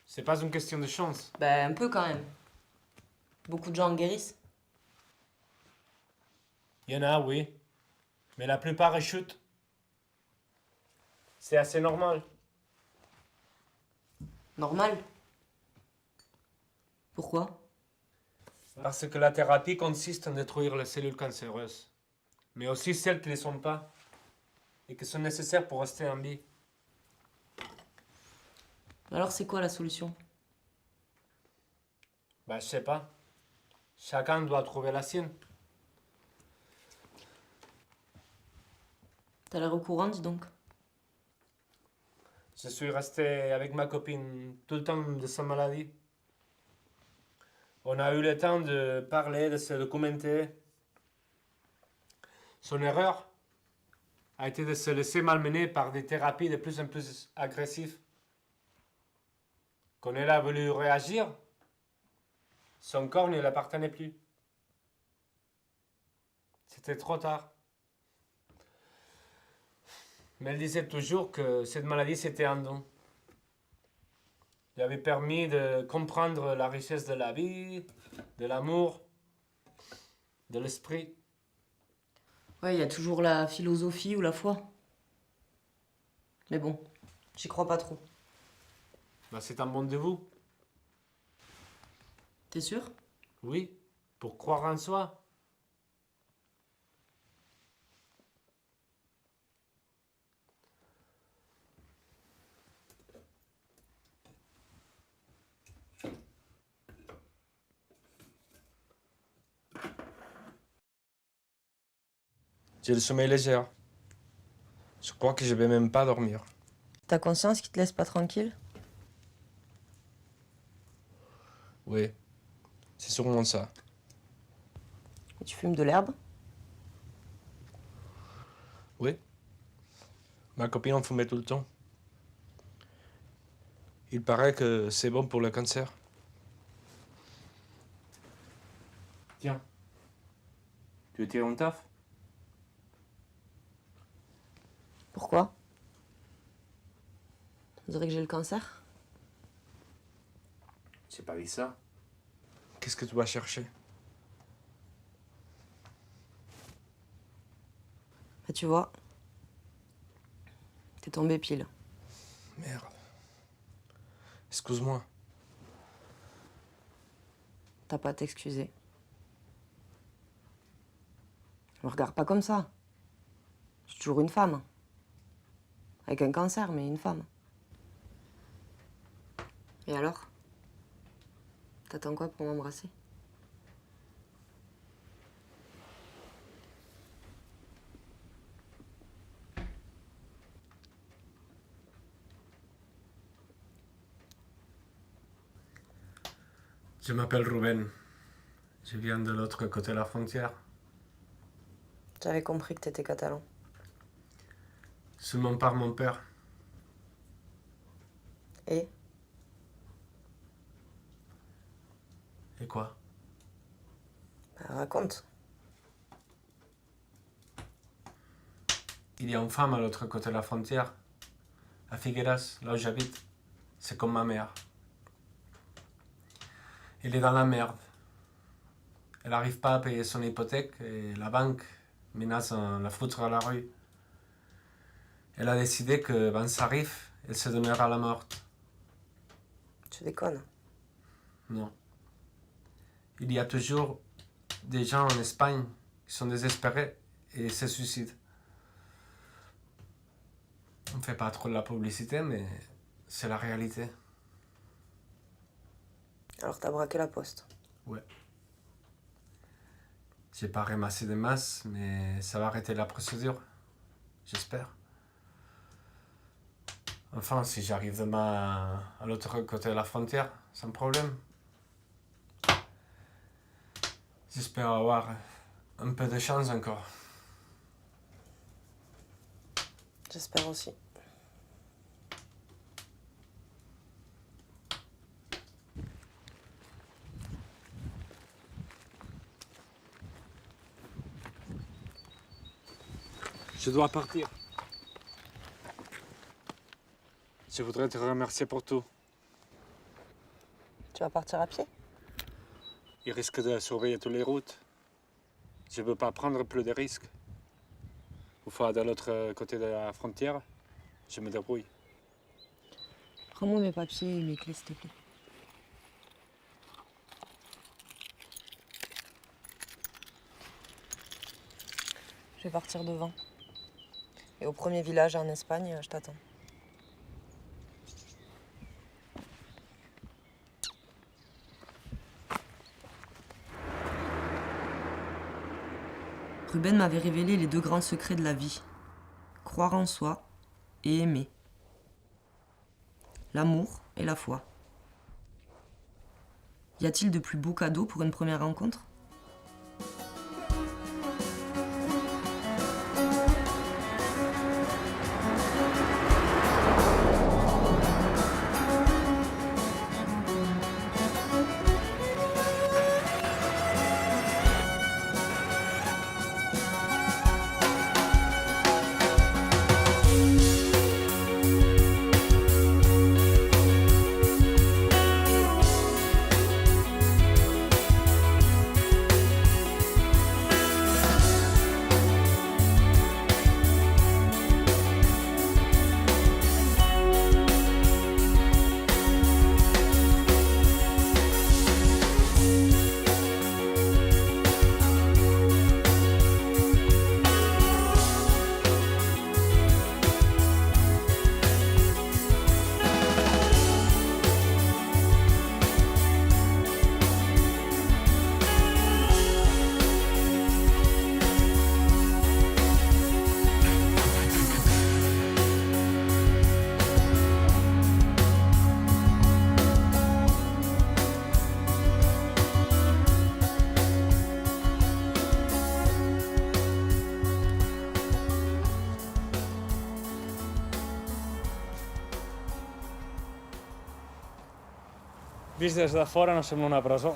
C'est pas une question de chance. Ben, un peu quand même. Beaucoup de gens en guérissent. Il y en a, oui. Mais la plupart échouent. C'est assez normal. Normal? Pourquoi? Parce que la thérapie consiste en détruire les cellules cancéreuses. Mais aussi celles qui ne le sont pas. Et qui sont nécessaires pour rester en vie. Alors c'est quoi la solution? Ben, je sais pas. Chacun doit trouver la sienne. T'as l'air au courant, dis donc. Je suis resté avec ma copine tout le temps de sa maladie. On a eu le temps de parler, de se documenter. Son erreur a été de se laisser malmener par des thérapies de plus en plus agressives. Quand elle a voulu réagir, son corps ne l'appartenait plus. C'était trop tard. Mais elle disait toujours que cette maladie, c'était un don. Il avait permis de comprendre la richesse de la vie, de l'amour, de l'esprit. Ouais, il y a toujours la philosophie ou la foi. Mais bon, j'y crois pas trop. Ben, c'est un bon de vous. T'es sûr? Oui, pour croire en soi. J'ai le sommeil léger. Je crois que je vais même pas dormir. T'as conscience qu'il te laisse pas tranquille? Oui, c'est sûrement ça. Et tu fumes de l'herbe? Oui. Ma copine en fumait tout le temps. Il paraît que c'est bon pour le cancer. Tiens. Tu étais en taf? Pourquoi? On dirait que j'ai le cancer? J'ai pas dit ça. Qu'est-ce que tu vas chercher? Bah tu vois, t'es tombé pile. Merde. Excuse-moi. T'as pas à t'excuser. Me regarde pas comme ça. Je suis toujours une femme. Avec un cancer, mais une femme. Et alors? T'attends quoi pour m'embrasser? Je m'appelle Ruben. Je viens de l'autre côté de la frontière. J'avais compris que t'étais catalan. Seulement par mon père. Et Et quoi? bah, raconte. Il y a une femme à l'autre côté de la frontière, à Figueras, là où j'habite. C'est comme ma mère. Elle est dans la merde. Elle n'arrive pas à payer son hypothèque et la banque menace de la foutre à la rue. Elle a décidé que quand ça arrive, elle se donnera la mort. Tu déconnes. Non. Il y a toujours des gens en Espagne qui sont désespérés et se suicident. On ne fait pas trop de la publicité, mais c'est la réalité. Alors t'as braqué la poste. Ouais. J'ai pas ramassé de masse, mais ça va arrêter la procédure. J'espère. Enfin, si j'arrive demain à l'autre côté de la frontière, sans problème. J'espère avoir un peu de chance encore. J'espère aussi. Je dois partir. Je voudrais te remercier pour tout. Tu vas partir à pied? Il risque de surveiller toutes les routes. Je ne veux pas prendre plus de risques. Une fois de l'autre côté de la frontière, je me débrouille. Prends-moi mes papiers et mes clés, s'il te plaît. Je vais partir devant. Et au premier village en Espagne, je t'attends. Ruben m'avait révélé les deux grands secrets de la vie. Croire en soi et aimer. L'amour et la foi. Y a-t-il de plus beau cadeau pour une première rencontre ? Vist des de fora no sembla una presó.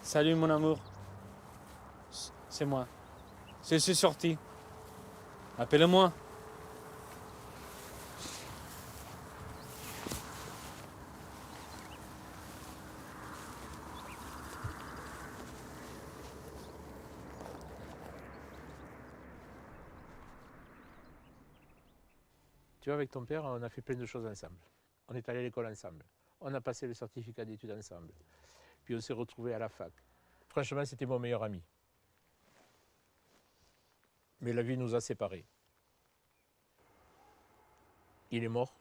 Salut mon amour. C'est moi. Je suis sorti. Appelle-moi. Tu vois, avec ton père, on a fait plein de choses ensemble. On est allé à l'école ensemble. On a passé le certificat d'études ensemble. Puis on s'est retrouvés à la fac. Franchement, c'était mon meilleur ami. Mais la vie nous a séparés. Il est mort.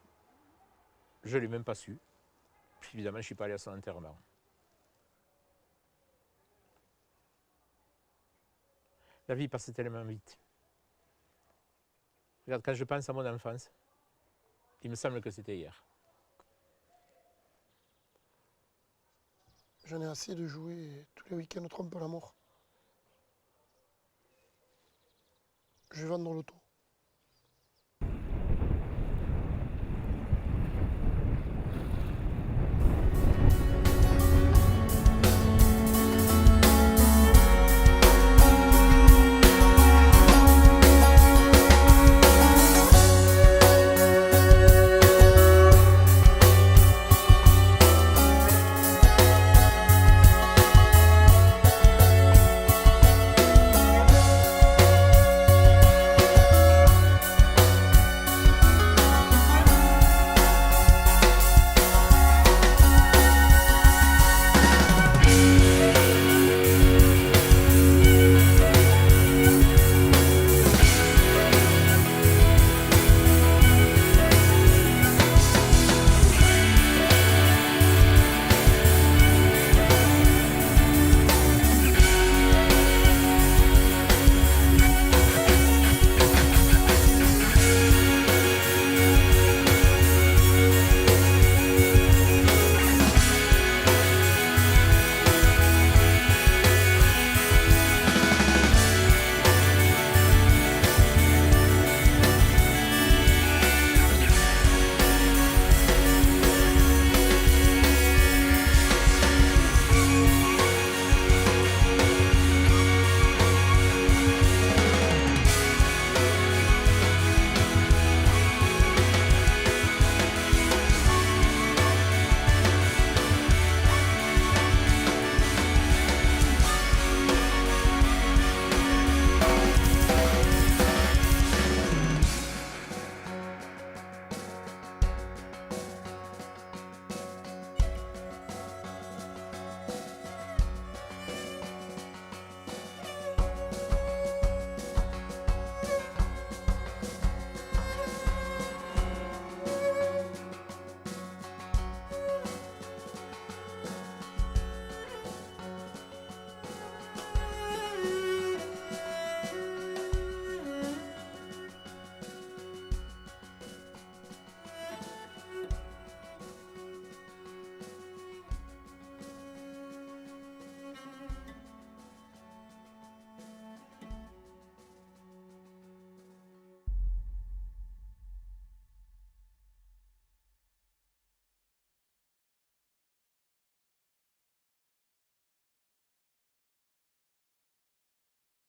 Je ne l'ai même pas su. Puis évidemment, je ne suis pas allé à son enterrement. La vie passe tellement vite. Regarde, quand je pense à mon enfance, il me semble que c'était hier. J'en ai assez de jouer tous les week-ends au trompe à la mort. Je vais vendre l'auto.